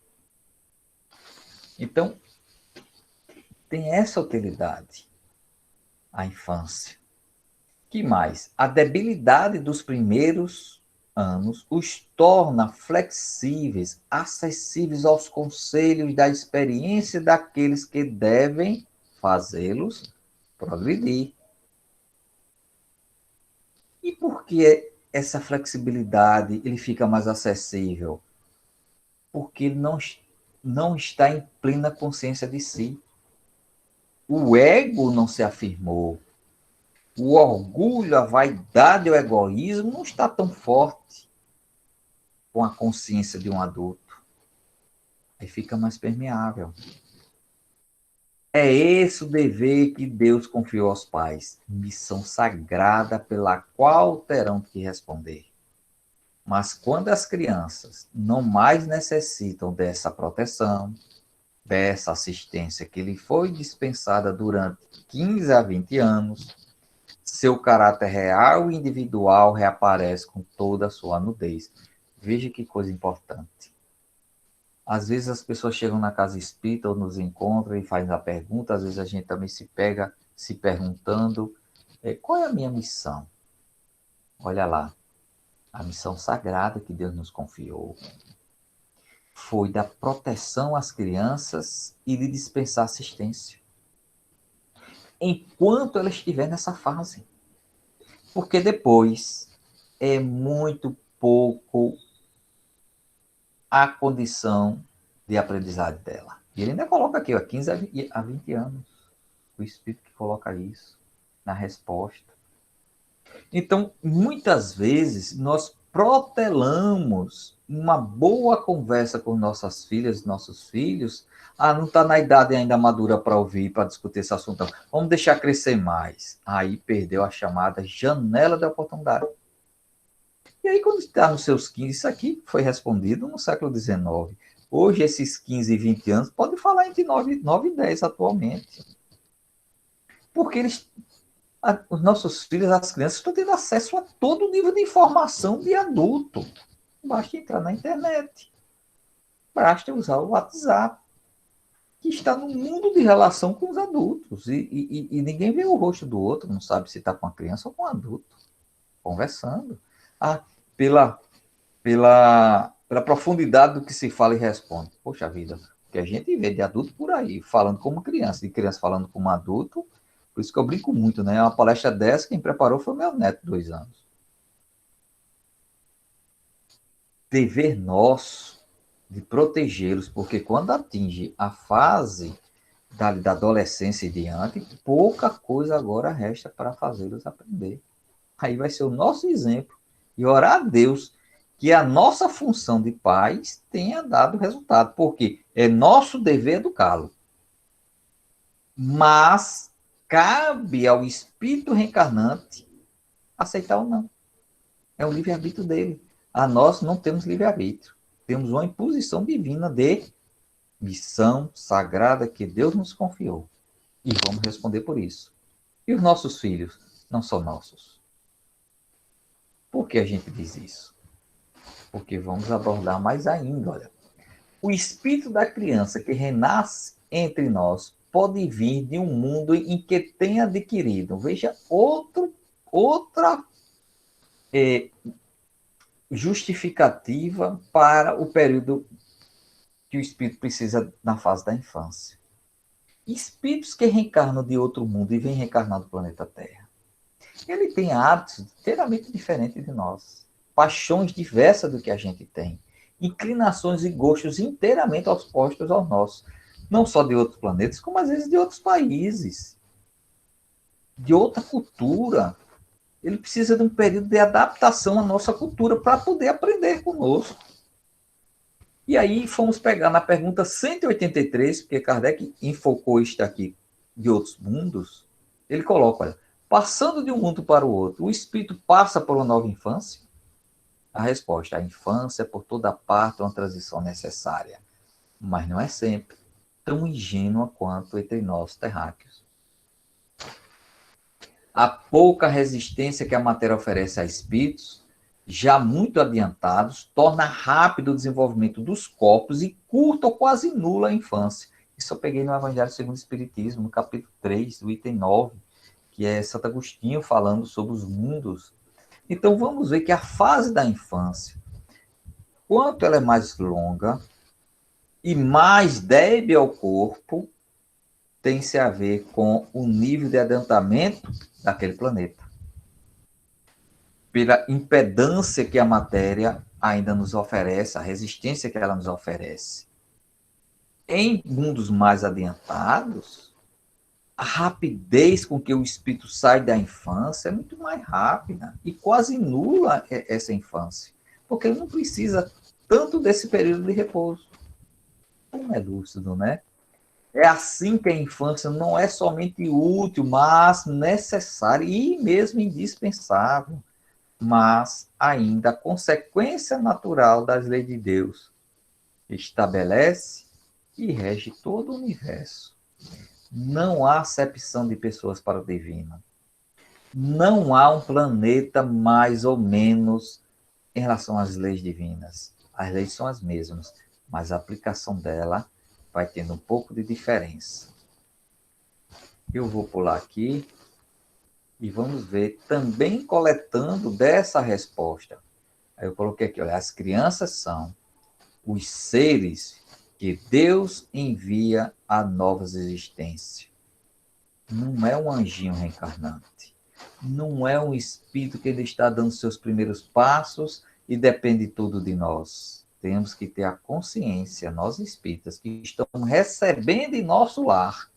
Então, tem essa utilidade, a infância. Que mais? A debilidade dos primeiros anos os torna flexíveis, acessíveis aos conselhos da experiência daqueles que devem fazê-los progredir. E por que essa flexibilidade ele fica mais acessível? Porque ele não está em plena consciência de si. O ego não se afirmou. O orgulho, a vaidade, o egoísmo não está tão forte com a consciência de um adulto. Aí fica mais permeável. É esse o dever que Deus confiou aos pais, missão sagrada pela qual terão que responder. Mas quando as crianças não mais necessitam dessa proteção, dessa assistência que lhe foi dispensada durante 15 a 20 anos, seu caráter real e individual reaparece com toda a sua nudez. Veja que coisa importante. Às vezes as pessoas chegam na casa espírita ou nos encontram e fazem a pergunta, às vezes a gente também se pega se perguntando, qual é a minha missão? Olha lá, a missão sagrada que Deus nos confiou foi dar proteção às crianças e lhe dispensar assistência. Enquanto ela estiver nessa fase. Porque depois é muito pouco a condição de aprendizagem dela. E ele ainda coloca aqui, 15 a 20 anos. O Espírito que coloca isso na resposta. Então, muitas vezes, nós protelamos uma boa conversa com nossas filhas, nossos filhos. Não está na idade ainda madura para ouvir, para discutir esse assunto. Vamos deixar crescer mais. Aí perdeu a chamada janela de oportunidade. E aí, quando está nos seus 15, isso aqui foi respondido no século XIX. Hoje, esses 15 e 20 anos, pode falar entre 9 e 10 atualmente. Porque os nossos filhos, as crianças, estão tendo acesso a todo nível de informação de adulto. Basta entrar na internet. Basta usar o WhatsApp, que está no mundo de relação com os adultos. E ninguém vê o rosto do outro, não sabe se está com a criança ou com um adulto. Conversando. Pela profundidade do que se fala e responde. Poxa vida, que a gente vê de adulto por aí, falando como criança, de criança falando como adulto. Por isso que eu brinco muito, né? Uma palestra dessa, quem preparou foi o meu neto, 2 anos. Dever nosso de protegê-los, porque quando atinge a fase da adolescência e diante, pouca coisa agora resta para fazê-los aprender. Aí vai ser o nosso exemplo. E orar a Deus que a nossa função de pais tenha dado resultado, porque é nosso dever educá-lo. Mas cabe ao espírito reencarnante aceitar ou não. É o livre-arbítrio dele. Nós não temos livre-arbítrio. Temos uma imposição divina de missão sagrada que Deus nos confiou. E vamos responder por isso. E os nossos filhos não são nossos. Por que a gente diz isso? Porque vamos abordar mais ainda. Olha. O espírito da criança que renasce entre nós pode vir de um mundo em que tem adquirido, veja, outra justificativa para o período que o espírito precisa na fase da infância. Espíritos que reencarnam de outro mundo e vêm reencarnar no planeta Terra. Ele tem hábitos inteiramente diferentes de nós, paixões diversas do que a gente tem, inclinações e gostos inteiramente opostos aos nossos, não só de outros planetas, como às vezes de outros países, de outra cultura. Ele precisa de um período de adaptação à nossa cultura para poder aprender conosco. E aí fomos pegar na pergunta 183, porque Kardec enfocou isto aqui de outros mundos. Ele coloca, olha, passando de um mundo para o outro, o espírito passa por uma nova infância? A resposta, a infância, por toda parte, é uma transição necessária, mas não é sempre tão ingênua quanto entre nós terráqueos. A pouca resistência que a matéria oferece a espíritos, já muito adiantados, torna rápido o desenvolvimento dos corpos e curta ou quase nula a infância. Isso eu peguei no Evangelho segundo o Espiritismo, no capítulo 3, do item 9, que é Santo Agostinho falando sobre os mundos. Então vamos ver que a fase da infância, quanto ela é mais longa e mais débil ao corpo, tem-se a ver com o nível de adiantamento daquele planeta. Pela impedância que a matéria ainda nos oferece, a resistência que ela nos oferece. Em mundos mais adiantados, a rapidez com que o espírito sai da infância é muito mais rápida e quase nula essa infância, porque ele não precisa tanto desse período de repouso. Como é lúcido, né? É assim que a infância não é somente útil, mas necessária e mesmo indispensável, mas ainda a consequência natural das leis de Deus. Estabelece e rege todo o universo. Não há acepção de pessoas para o divino. Não há um planeta mais ou menos em relação às leis divinas. As leis são as mesmas, mas a aplicação dela vai tendo um pouco de diferença. Eu vou pular aqui e vamos ver, também coletando dessa resposta. Aí eu coloquei aqui, olha, as crianças são os seres que Deus envia a novas existências. Não é um anjinho reencarnante. Não é um espírito que ele está dando seus primeiros passos e depende tudo de nós. Temos que ter a consciência, nós espíritas, que estamos recebendo em nosso lar,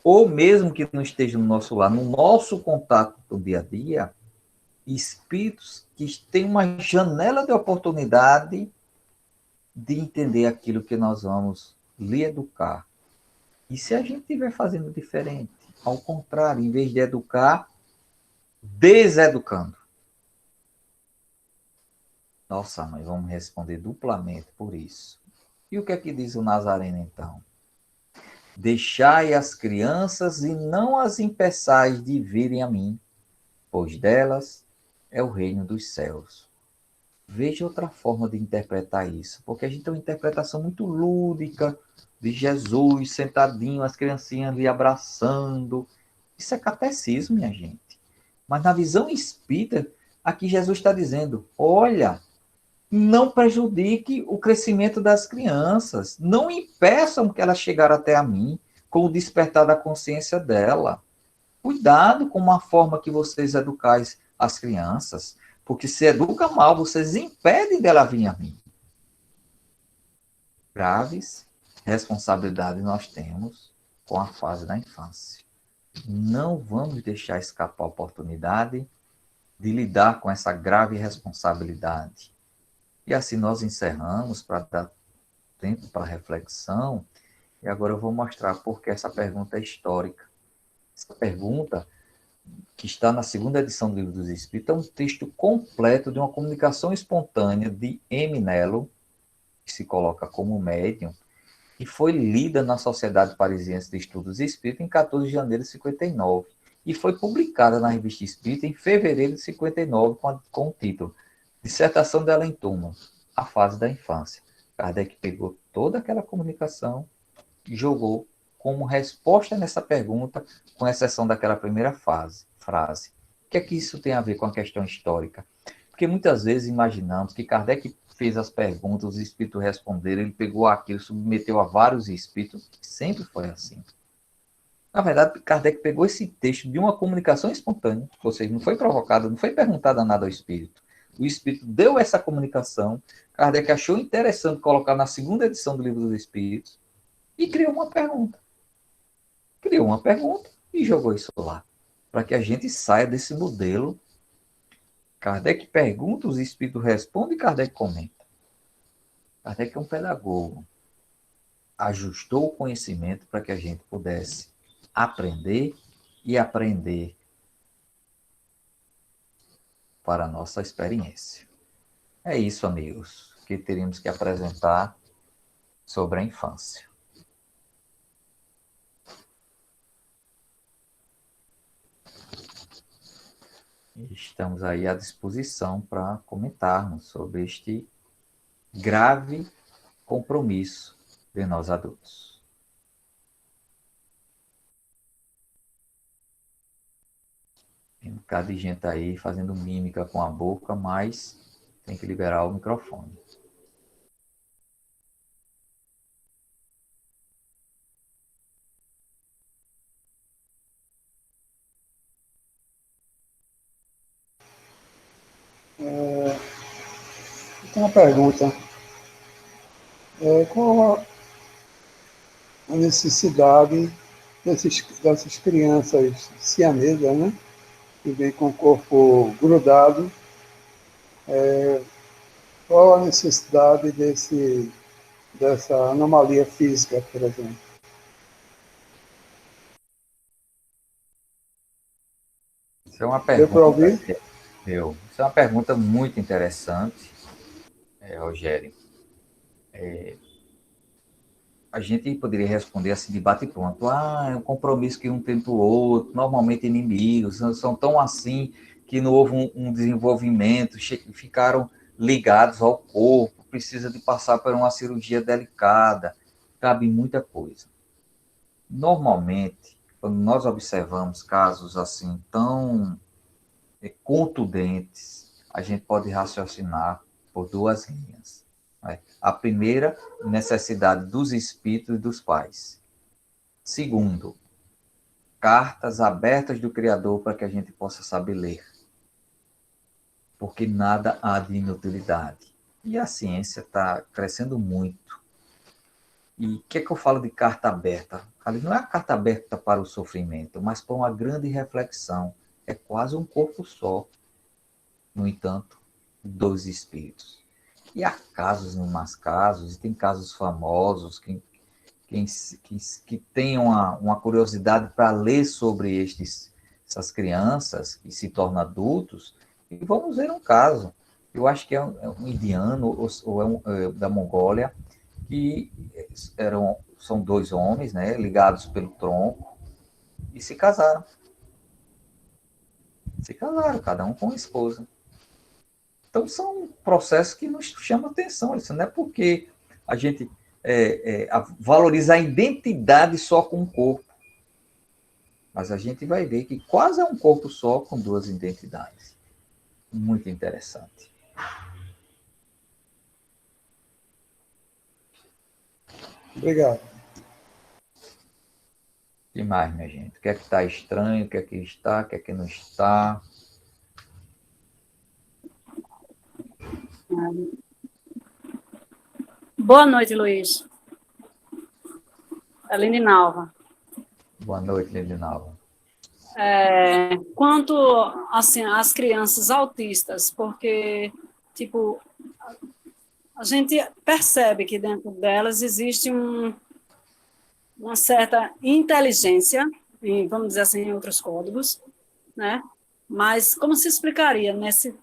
ou mesmo que não esteja no nosso lar, no nosso contato do dia a dia, espíritos que têm uma janela de oportunidade de entender aquilo que nós vamos lhe educar. E se a gente estiver fazendo diferente? Ao contrário, em vez de educar, deseducando. Nossa, mãe, vamos responder duplamente por isso. E o que é que diz o Nazareno, então? Deixai as crianças e não as impeçais de virem a mim, pois delas é o reino dos céus. Veja outra forma de interpretar isso, porque a gente tem uma interpretação muito lúdica de Jesus sentadinho, as criancinhas ali abraçando. Isso é catecismo, minha gente. Mas na visão espírita, aqui Jesus está dizendo, olha, não prejudique o crescimento das crianças, não impeçam que elas chegarem até a mim com o despertar da consciência dela. Cuidado com a forma que vocês educais as crianças, porque se educa mal, vocês impedem dela vir a mim. Graves responsabilidades nós temos com a fase da infância. Não vamos deixar escapar a oportunidade de lidar com essa grave responsabilidade. E assim nós encerramos para dar tempo para reflexão. E agora eu vou mostrar por que essa pergunta é histórica. Essa pergunta, que está na segunda edição do Livro dos Espíritos, é um texto completo de uma comunicação espontânea de M. Nelo, que se coloca como médium, e foi lida na Sociedade Parisiense de Estudos Espíritas em 14 de janeiro de 59, e foi publicada na Revista Espírita em fevereiro de 59, com o título Dissertação de Além Túmulo, a fase da infância. Kardec pegou toda aquela comunicação e jogou como resposta nessa pergunta, com exceção daquela primeira frase. O que é que isso tem a ver com a questão histórica? Porque muitas vezes imaginamos que Kardec fez as perguntas, os espíritos responderam, ele pegou aquilo, submeteu a vários espíritos, sempre foi assim. Na verdade, Kardec pegou esse texto de uma comunicação espontânea, ou seja, não foi provocada, não foi perguntada nada ao espírito. O espírito deu essa comunicação, Kardec achou interessante colocar na segunda edição do Livro dos Espíritos e criou uma pergunta. Criou uma pergunta e jogou isso lá, para que a gente saia desse modelo. Kardec pergunta, os espíritos respondem e Kardec comenta. Kardec é um pedagogo. Ajustou o conhecimento para que a gente pudesse aprender e aprender para a nossa experiência. É isso, amigos, que teríamos que apresentar sobre a infância. Estamos aí à disposição para comentarmos sobre este grave compromisso de nós adultos. Tem um bocado de gente aí fazendo mímica com a boca, mas tem que liberar o microfone. Tem uma pergunta. Qual a necessidade dessas crianças siamesas, né? Que vêm com o corpo grudado? Qual a necessidade dessa anomalia física, por exemplo? Isso é uma Deu para ouvir? pergunta. Isso é uma pergunta muito interessante, Rogério. A gente poderia responder assim de bate-pronto. É um compromisso que um tem com o outro, normalmente inimigos, são tão assim que não houve um desenvolvimento, ficaram ligados ao corpo, precisa de passar por uma cirurgia delicada, cabe muita coisa. Normalmente, quando nós observamos casos assim tão contundentes, a gente pode raciocinar por duas linhas. A primeira, necessidade dos espíritos e dos pais. Segundo, cartas abertas do Criador para que a gente possa saber ler. Porque nada há de inutilidade. E a ciência está crescendo muito. E o que é que eu falo de carta aberta? Ali não é a carta aberta para o sofrimento, mas para uma grande reflexão. É quase um corpo só. No entanto, dois espíritos. E há casos, e mais casos, e tem casos famosos que têm uma curiosidade para ler sobre essas crianças que se tornam adultos, e vamos ver um caso. Eu acho que é um indiano, ou da Mongólia, que são dois homens, né, ligados pelo tronco, e se casaram. Cada um com uma esposa. Então, são processos que nos chamam a atenção. Isso não é porque a gente valoriza a identidade só com o corpo. Mas a gente vai ver que quase é um corpo só com duas identidades. Muito interessante. Obrigado. Demais, minha gente. O que é que está estranho, o que é que está, o que é que não está. Boa noite, Luiz. Aline Nalva. Boa noite, Lindinalva. Quanto assim, às crianças autistas, porque, tipo, a gente percebe que dentro delas existe uma certa inteligência, vamos dizer assim, em outros códigos, né? Mas como se explicaria nesse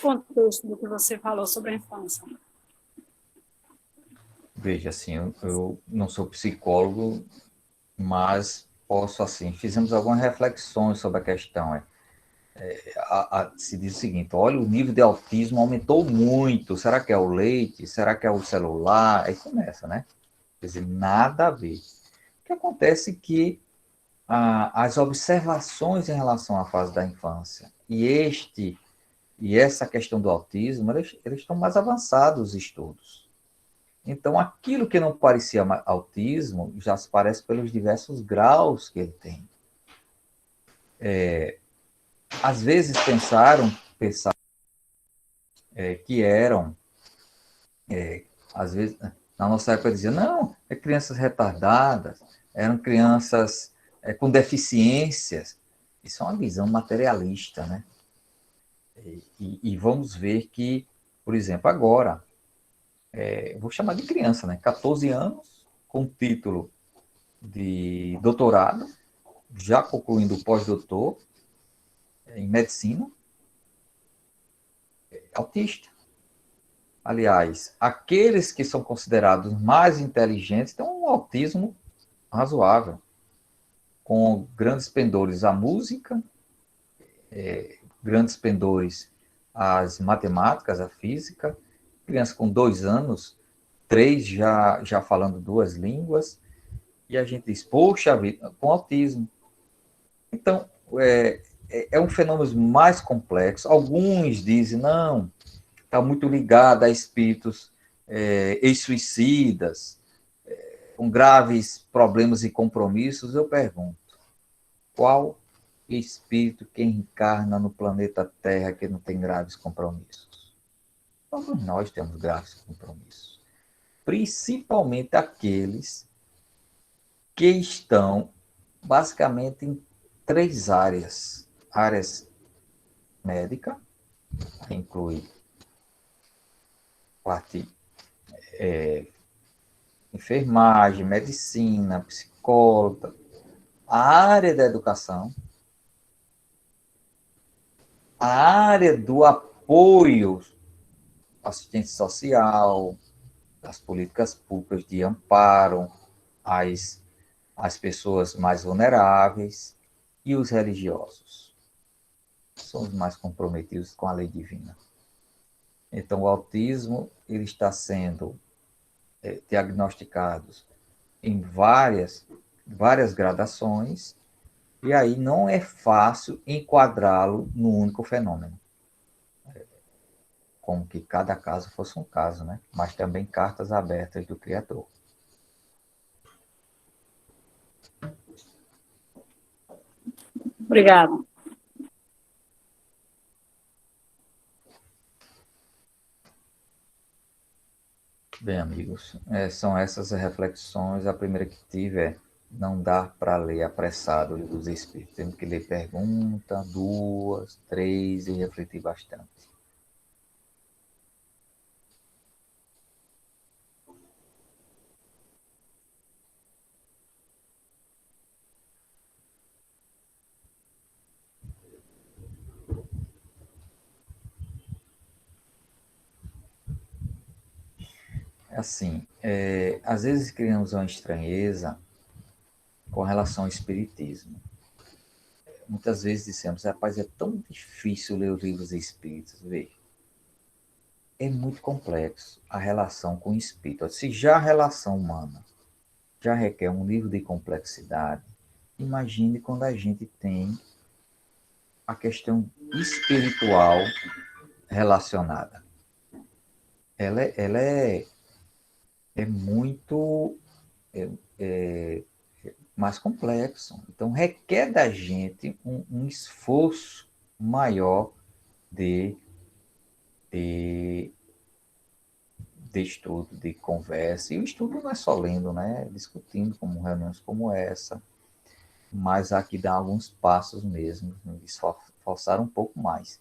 contexto do que você falou sobre a infância? Veja, assim, eu não sou psicólogo, mas posso, assim, fizemos algumas reflexões sobre a questão. Se diz o seguinte, olha, o nível de autismo aumentou muito, será que é o leite? Será que é o celular? Aí começa, né? Quer dizer, nada a ver. O que acontece é que as observações em relação à fase da infância e este E essa questão do autismo, eles estão mais avançados os estudos. Então, aquilo que não parecia autismo, já se parece pelos diversos graus que ele tem. Às vezes pensaram que eram, às vezes, na nossa época dizia, não, é crianças retardadas, eram crianças com deficiências. Isso é uma visão materialista, né? E vamos ver que, por exemplo, agora, eu vou chamar de criança, né? 14 anos, com título de doutorado, já concluindo o pós-doutor em medicina, autista. Aliás, aqueles que são considerados mais inteligentes têm um autismo razoável, com grandes pendores à música, grandes pendores às matemáticas, à física, criança com 2 anos, 3 já falando 2 línguas, e a gente diz, poxa vida, com autismo. Então, é um fenômeno mais complexo. Alguns dizem, não, está muito ligado a espíritos ex-suicidas, com graves problemas e compromissos. Eu pergunto, qual espírito que encarna no planeta Terra que não tem graves compromissos? Todos nós temos graves compromissos. Principalmente aqueles que estão basicamente em 3 áreas. Áreas médica, que inclui parte enfermagem, medicina, psicóloga, a área da educação, a área do apoio, assistência social, das políticas públicas de amparo às pessoas mais vulneráveis e os religiosos. São os mais comprometidos com a lei divina. Então, o autismo ele está sendo diagnosticado em várias gradações, e aí não é fácil enquadrá-lo no único fenômeno. Como que cada caso fosse um caso, né? Mas também cartas abertas do Criador. Obrigada. Bem, amigos, são essas as reflexões. A primeira que tive é não dá para ler apressado o Livro dos Espíritos. Temos que ler pergunta, 2, 3 e refletir bastante. Assim, às vezes criamos uma estranheza com relação ao espiritismo. Muitas vezes dissemos, rapaz, é tão difícil ler os livros espíritas. Vê, é muito complexo a relação com o espírito. Se já a relação humana já requer um nível de complexidade, imagine quando a gente tem a questão espiritual relacionada. Ela é muito mais complexo. Então, requer da gente um esforço maior de estudo, de conversa. E o estudo não é só lendo, né? Discutindo, como reuniões como essa. Mas há que dar alguns passos mesmo, esforçar um pouco mais.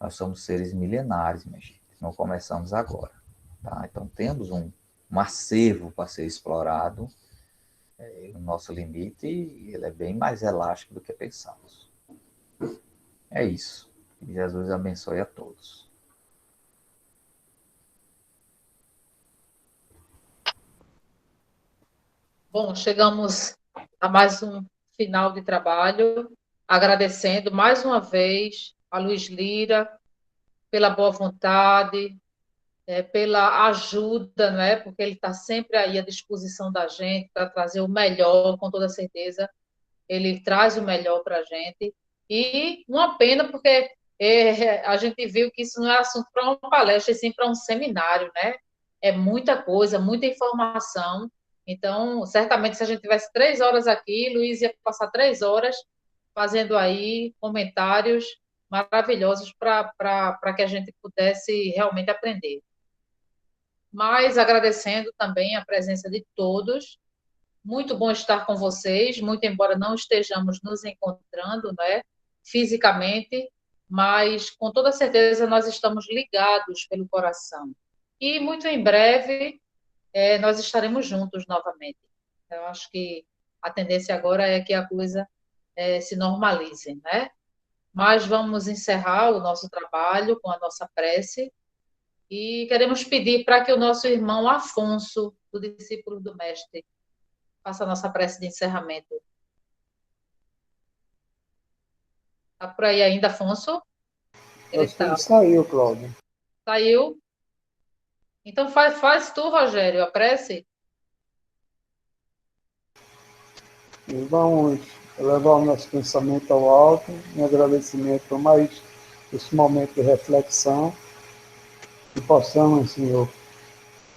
Nós somos seres milenares, minha gente. Não começamos agora. Tá? Então, temos um acervo para ser explorado. O nosso limite ele é bem mais elástico do que pensamos. É isso. Que Jesus abençoe a todos. Bom, chegamos a mais um final de trabalho, agradecendo mais uma vez a Luiz Lira pela boa vontade, pela ajuda, né? Porque ele está sempre aí à disposição da gente para trazer o melhor, com toda certeza. Ele traz o melhor para a gente. E uma pena, porque a gente viu que isso não é assunto para uma palestra, e sim para um seminário, né? É muita coisa, muita informação. Então, certamente, se a gente tivesse 3 horas aqui, Luiz ia passar 3 horas fazendo aí comentários maravilhosos para que a gente pudesse realmente aprender. Mas agradecendo também a presença de todos. Muito bom estar com vocês, muito embora não estejamos nos encontrando, né, fisicamente, mas com toda certeza nós estamos ligados pelo coração. E muito em breve nós estaremos juntos novamente. Eu acho que a tendência agora é que a coisa se normalize, né? Mas vamos encerrar o nosso trabalho com a nossa prece e queremos pedir para que o nosso irmão Afonso, do discípulo do Mestre, faça a nossa prece de encerramento. Está por aí ainda, Afonso? Acho que ele saiu, Cláudio. Saiu? Então faz tu, Rogério, a prece. E vamos levar o nosso pensamento ao alto, em agradecimento por mais esse momento de reflexão, que possamos, Senhor,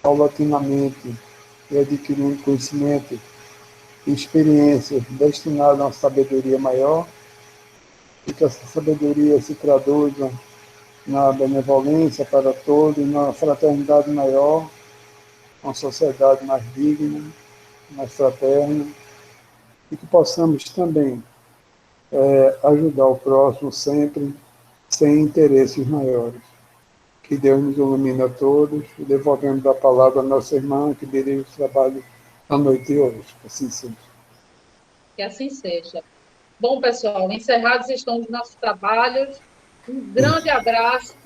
paulatinamente e adquirindo conhecimento e experiências destinadas a uma sabedoria maior, e que essa sabedoria se traduza na benevolência para todos, na fraternidade maior, uma sociedade mais digna, mais fraterna, e que possamos também ajudar o próximo sempre, sem interesses maiores. Que Deus nos ilumine a todos, e devolvemos a palavra à nossa irmã, que dirige o trabalho à noite e hoje. Assim seja. Que assim seja. Bom, pessoal, encerrados estão os nossos trabalhos. Um grande abraço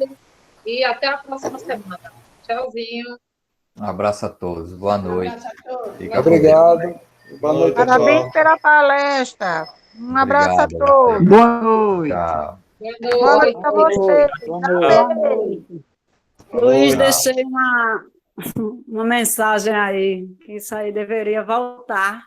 e até a próxima semana. Tchauzinho. Um abraço a todos. Boa noite. Obrigado. Boa noite, Parabéns pessoal. pela palestra. Um abraço a Obrigado. todos. Boa noite. Tchau. Boa Boa noite noite. a vocês. Amém. Luiz, Tchau. deixei uma mensagem aí, que isso aí deveria voltar